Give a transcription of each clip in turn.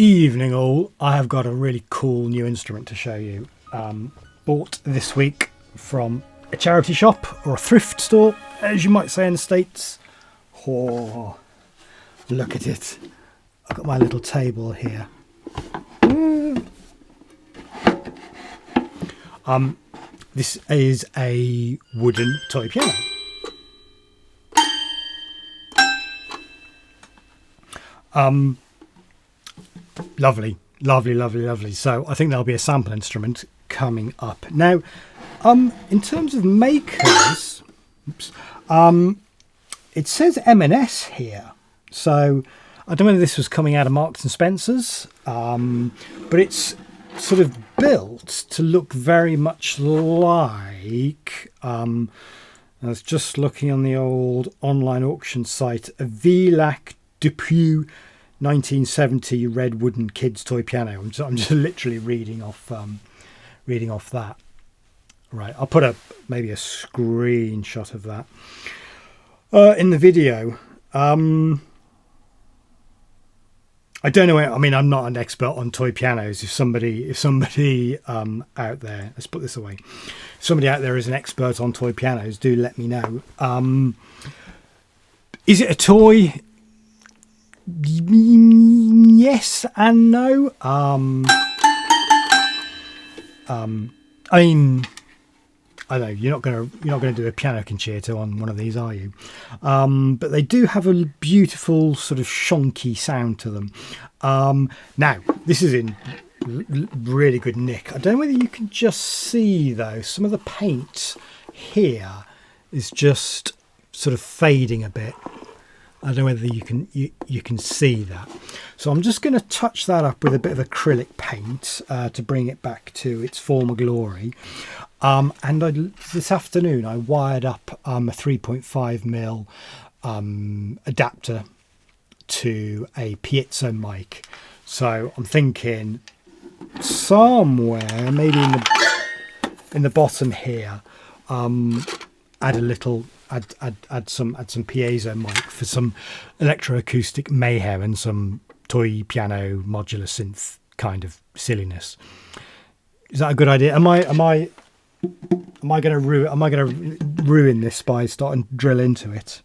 Evening all, I have got a really cool new instrument to show you. Bought this week from a charity shop or a thrift store, as you might say in the States. Oh, look at it. I've got my little table here. This is a wooden toy piano. Lovely. So I think there'll be a sample instrument coming up. Now, in terms of makers, it says M&S here. So I don't know whether this was coming out of Marks and Spencer's, but it's sort of built to look very much like, I was just looking on the old online auction site, a Villac Dupuis 1970 red wooden kids toy piano. I'm just literally reading off that. Right, I'll put maybe a screenshot of that in the video. I don't know. I mean, I'm not an expert on toy pianos. If somebody out there, let's put this away. If somebody out there is an expert on toy pianos, do let me know. Is it a toy? Yes and no. I mean, I know you're not gonna do a piano concerto on one of these, are you? But they do have a beautiful sort of shonky sound to them. Now this is in really good nick. I don't know whether you can just see though. Some of the paint here is just sort of fading a bit. I don't know whether you can see that. So I'm just going to touch that up with a bit of acrylic paint to bring it back to its former glory. This afternoon I wired up a 3.5mm adapter to a piezo mic. So I'm thinking somewhere, maybe in the bottom here, add some piezo mic for some electroacoustic mayhem and some toy piano modular synth kind of silliness. Is that a good idea? Am I going to ruin this by starting to drill into it?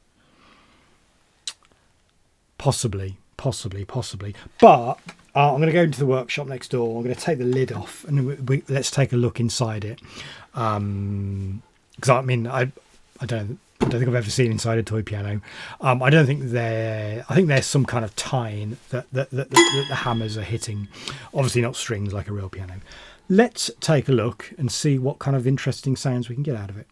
Possibly. But I'm going to go into the workshop next door. I'm going to take the lid off and let's take a look inside it. Because I mean, I don't think I've ever seen inside a toy piano. I think there's some kind of tine that the hammers are hitting. Obviously not strings like a real piano. Let's take a look and see what kind of interesting sounds we can get out of it.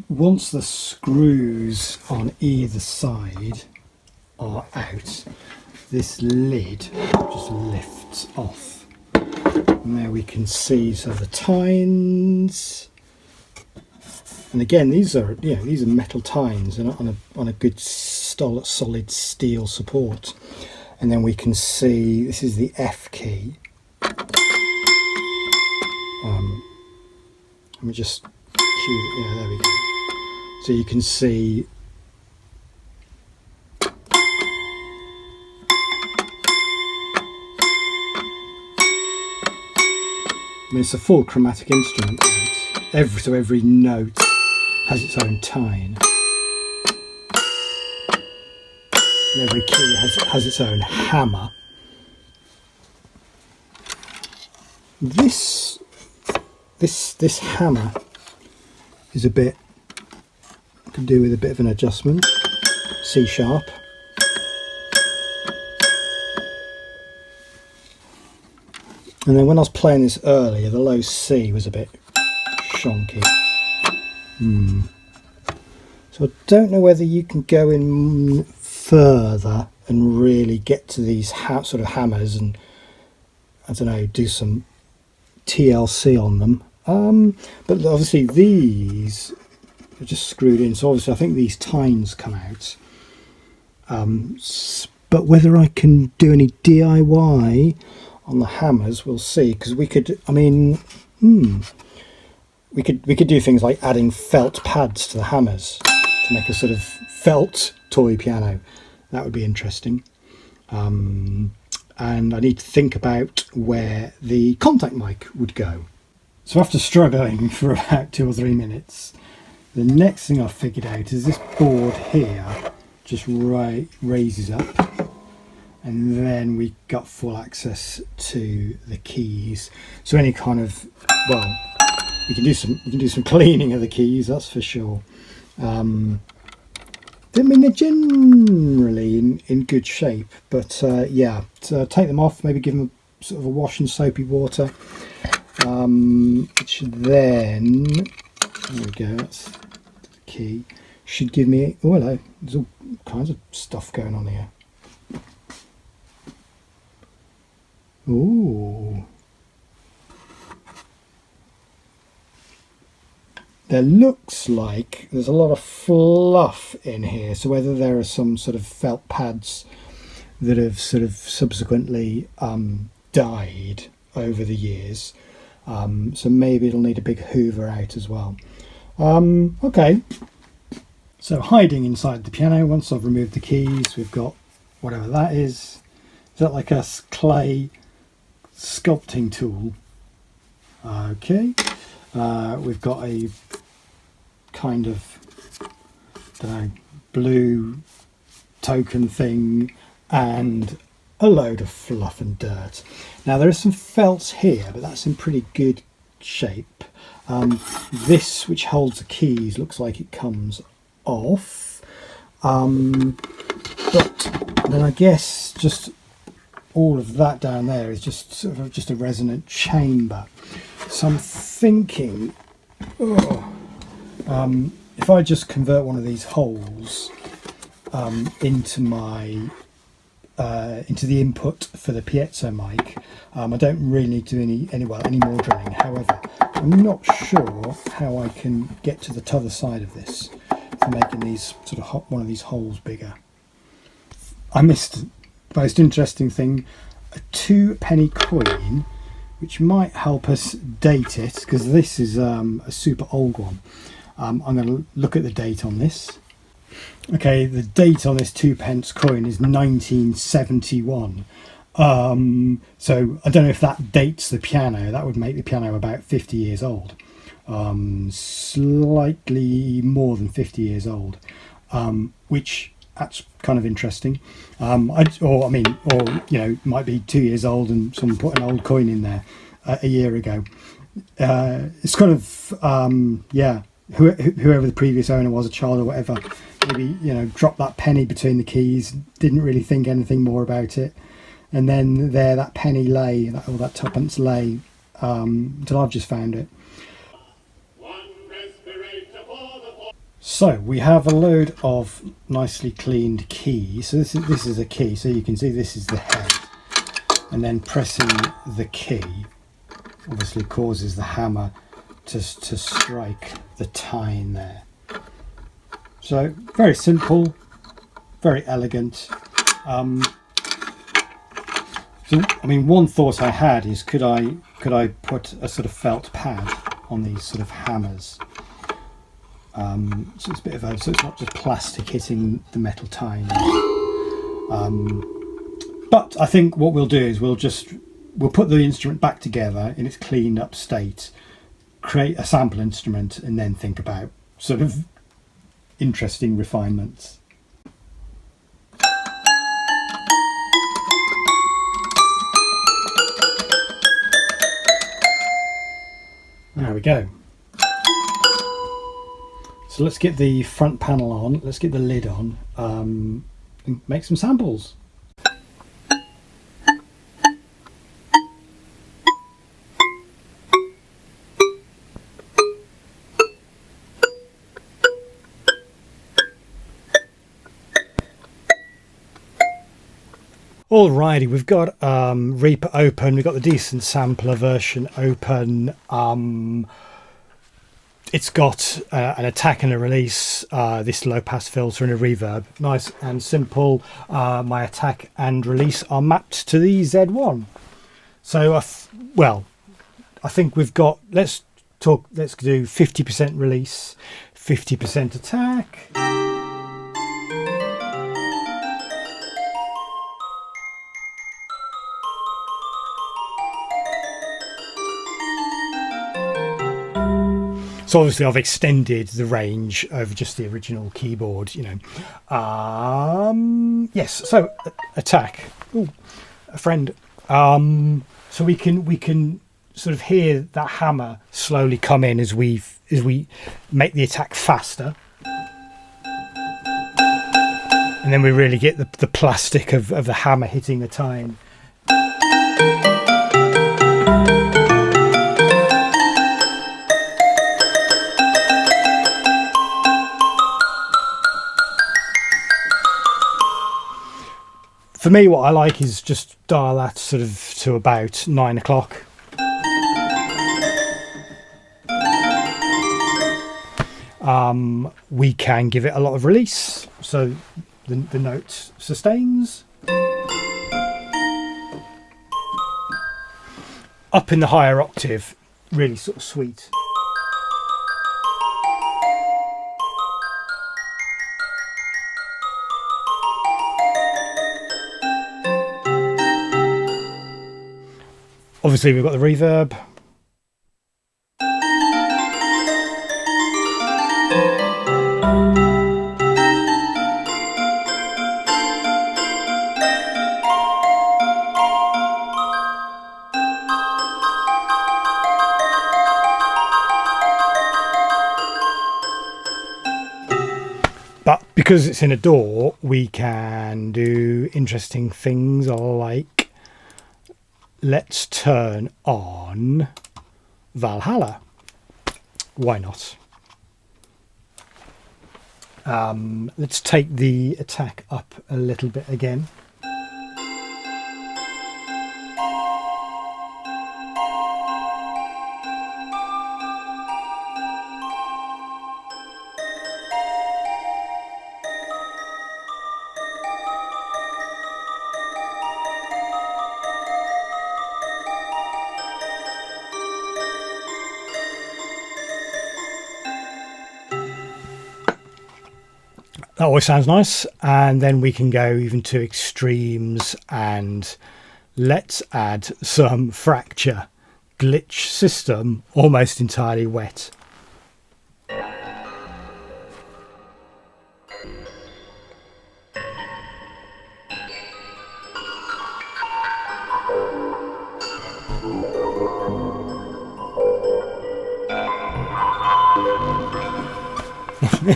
Once the screws on either side are out, this lid just lifts off. And there we can see the tines. And again, these are metal tines and on a good solid steel support. And then we can see this is the F key. Let me just cue. Yeah, there we go. So you can see. I mean, it's a full chromatic instrument. Every note has its own tine. And every key has its own hammer. This hammer is could do with a bit of an adjustment. C sharp. And then when I was playing this earlier, the low C was a bit shonky. So I don't know whether you can go in further and really get to these sort of hammers and, I don't know, do some TLC on them. But obviously these are just screwed in, so obviously I think these tines come out. But whether I can do any DIY on the hammers, we'll see, because we could, I mean, we could do things like adding felt pads to the hammers to make a sort of felt toy piano. That would be interesting. and I need to think about where the contact mic would go. So after struggling for about 2 or 3 minutes, the next thing I figured out is this board here just raises up, and then we got full access to the keys. So any kind of, well, we can do some cleaning of the keys, that's for sure. I mean, they're generally in good shape, but yeah, to take them off, maybe give them a sort of a wash in soapy water, which then, there we go, that's the key, should give me, oh hello, there's all kinds of stuff going on here. Ooh. There looks like there's a lot of fluff in here, so whether there are some sort of felt pads that have sort of subsequently died over the years, so maybe it'll need a big hoover out as well. Okay, so hiding inside the piano, once I've removed the keys, we've got whatever that is. Is that like a clay sculpting tool? Okay. We've got a kind of, don't know, blue token thing and a load of fluff and dirt. Now there is some felt here, but that's in pretty good shape. This, which holds the keys, looks like it comes off. But then I guess just all of that down there is just sort of just a resonant chamber. So I'm thinking, if I just convert one of these holes into my into the input for the piezo mic, I don't really need to do any more drilling. However, I'm not sure how I can get to the other side of this for making these sort of one of these holes bigger. I missed the most interesting thing: a 2-penny coin, which might help us date it, because this is a super old one. I'm going to look at the date on this. Okay, the date on this 2p coin is 1971. So I don't know if that dates the piano. That would make the piano about 50 years old. Slightly more than 50 years old, which that's kind of interesting. Or you know, it might be 2 years old and someone put an old coin in there a year ago. It's kind of yeah, whoever the previous owner was, a child or whatever, maybe, you know, dropped that penny between the keys, didn't really think anything more about it, and then there that penny lay, or that 2p lay, until I've just found it. So we have a load of nicely cleaned keys. So this is a key, so you can see this is the head, and then pressing the key obviously causes the hammer to strike the tine there. So very simple, very elegant. So I mean, one thought I had is could I put a sort of felt pad on these sort of hammers? So it's a bit of so it's not just plastic hitting the metal tine. But I think what we'll do is we'll put the instrument back together in its cleaned up state, create a sample instrument, and then think about sort of interesting refinements. There we go. So let's get the front panel on, let's get the lid on, and make some samples. Alrighty, we've got Reaper open, we've got the decent sampler version open. It's got an attack and a release, this low pass filter and a reverb. Nice and simple. My attack and release are mapped to the Z1. So, well, I think we've got, let's do 50% release, 50% attack. So obviously I've extended the range over just the original keyboard, you know. Yes, so attack. Ooh, a friend. So we can sort of hear that hammer slowly come in as we make the attack faster. And then we really get the plastic of the hammer hitting the tine. For me, what I like is just dial that sort of to about 9 o'clock. We can give it a lot of release, so the note sustains. Up in the higher octave, really sort of sweet. Obviously we've got the reverb. But because it's in a door, we can do interesting things like, let's turn on Valhalla. Why not? Let's take the attack up a little bit again. That always sounds nice. And then we can go even to extremes and let's add some fracture. Glitch system almost entirely wet.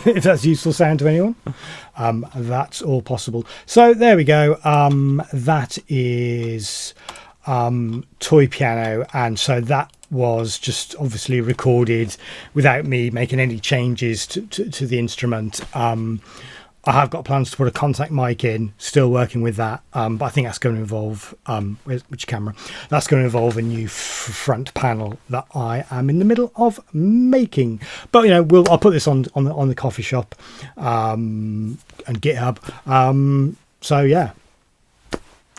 If that's useful sound to anyone, that's all possible. So there we go. That is toy piano, and so that was just obviously recorded without me making any changes to the instrument. I have got plans to put a contact mic in, still working with that, but I think that's going to involve which camera? That's going to involve a new front panel that I am in the middle of making. But you know, I'll put this on the coffee shop and GitHub. So yeah,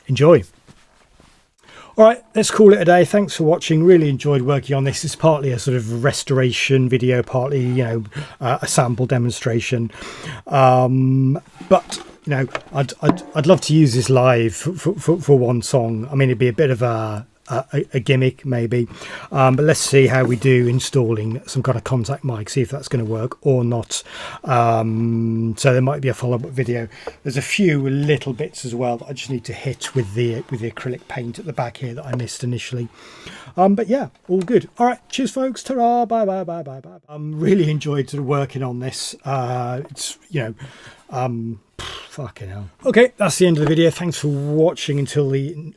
enjoy. All right, let's call it a day. Thanks for watching. Really enjoyed working on this. It's partly a sort of restoration video, partly, you know, a sample demonstration. But you know, I'd love to use this live for one song. I mean, it'd be a bit of a gimmick maybe, but let's see how we do installing some kind of contact mic, see if that's going to work or not. So there might be a follow-up video. There's a few little bits as well that I just need to hit with the acrylic paint at the back here that I missed initially. But yeah, all good. All right, cheers folks, ta-ra, bye bye bye bye bye. Really enjoyed sort of working on this. It's, you know, fucking hell. Okay, that's the end of the video. Thanks for watching until the